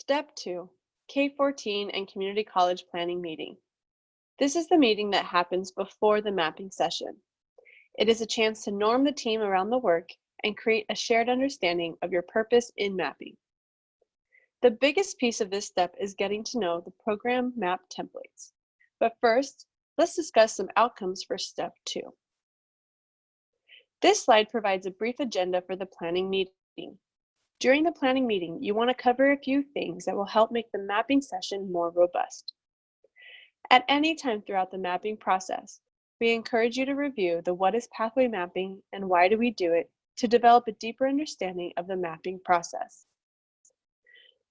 Step 2, K-14 and Community College Planning Meeting. This is the meeting that happens before the mapping session. It is a chance to norm the team around the work and create a shared understanding of your purpose in mapping. The biggest piece of this step is getting to know the program map templates. But first, let's discuss some outcomes for Step 2. This slide provides a brief agenda for the planning meeting. During the planning meeting, you want to cover a few things that will help make the mapping session more robust. At any time throughout the mapping process, we encourage you to review the what is pathway mapping and why do we do it to develop a deeper understanding of the mapping process.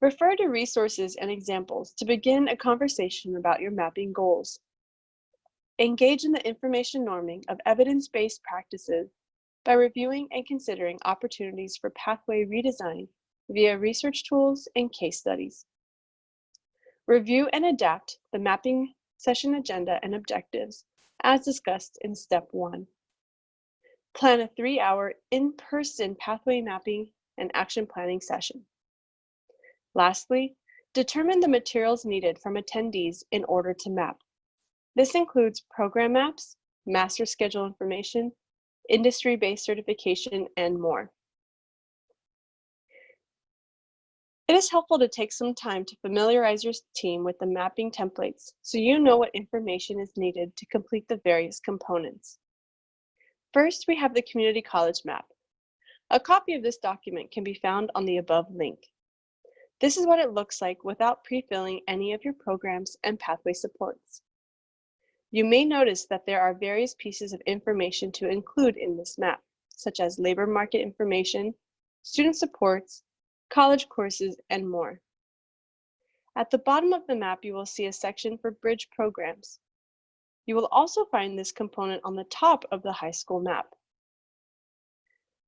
Refer to resources and examples to begin a conversation about your mapping goals. Engage in the information norming of evidence-based practices by reviewing and considering opportunities for pathway redesign via research tools and case studies. Review and adapt the mapping session agenda and objectives as discussed in Step 1. Plan a 3-hour in-person pathway mapping and action planning session. Lastly, determine the materials needed from attendees in order to map. This includes program maps, master schedule information, industry-based certification, and more. It is helpful to take some time to familiarize your team with the mapping templates so you know what information is needed to complete the various components. First, we have the community college map. A copy of this document can be found on the above link. This is what it looks like without pre-filling any of your programs and pathway supports. You may notice that there are various pieces of information to include in this map, such as labor market information, student supports, college courses, and more. At the bottom of the map, you will see a section for bridge programs. You will also find this component on the top of the high school map.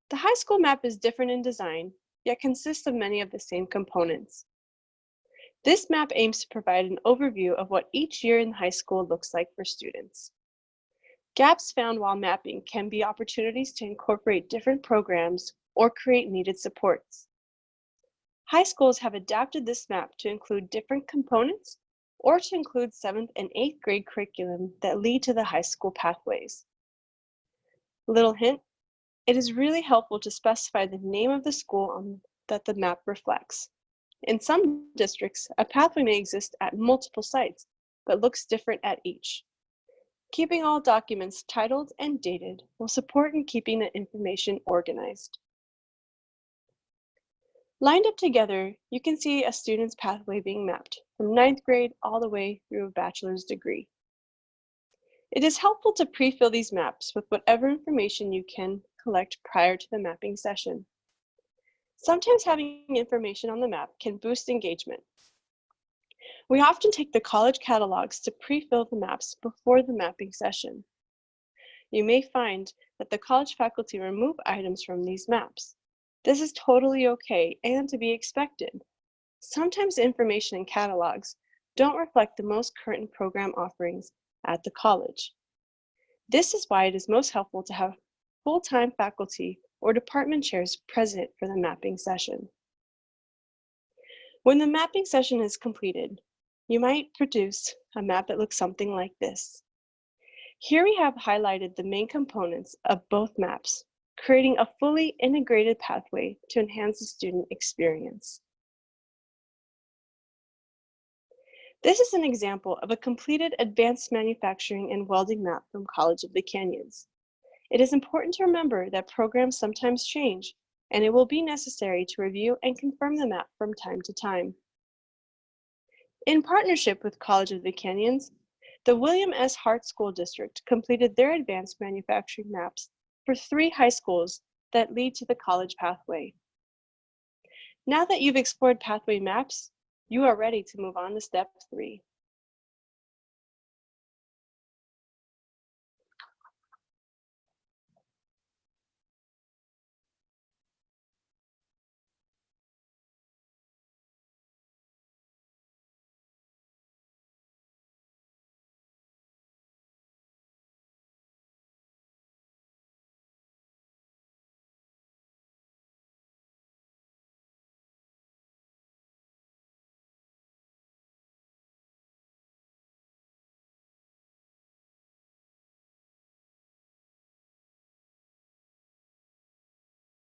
The high school map is different in design, yet consists of many of the same components. This map aims to provide an overview of what each year in high school looks like for students. Gaps found while mapping can be opportunities to incorporate different programs or create needed supports. High schools have adapted this map to include different components or to include 7th and 8th grade curriculum that lead to the high school pathways. Little hint, it is really helpful to specify the name of the school that the map reflects. In some districts, a pathway may exist at multiple sites, but looks different at each. Keeping all documents titled and dated will support in keeping the information organized. Lined up together, you can see a student's pathway being mapped from 9th grade all the way through a bachelor's degree. It is helpful to pre-fill these maps with whatever information you can collect prior to the mapping session. Sometimes having information on the map can boost engagement. We often take the college catalogs to pre-fill the maps before the mapping session. You may find that the college faculty remove items from these maps. This is totally okay and to be expected. Sometimes information in catalogs don't reflect the most current program offerings at the college. This is why it is most helpful to have full-time faculty or department chairs present for the mapping session. When the mapping session is completed, you might produce a map that looks something like this. Here we have highlighted the main components of both maps, creating a fully integrated pathway to enhance the student experience. This is an example of a completed advanced manufacturing and welding map from College of the Canyons. It is important to remember that programs sometimes change, and it will be necessary to review and confirm the map from time to time. In partnership with College of the Canyons, the William S. Hart School District completed their advanced manufacturing maps for 3 high schools that lead to the college pathway. Now that you've explored pathway maps, you are ready to move on to Step 3.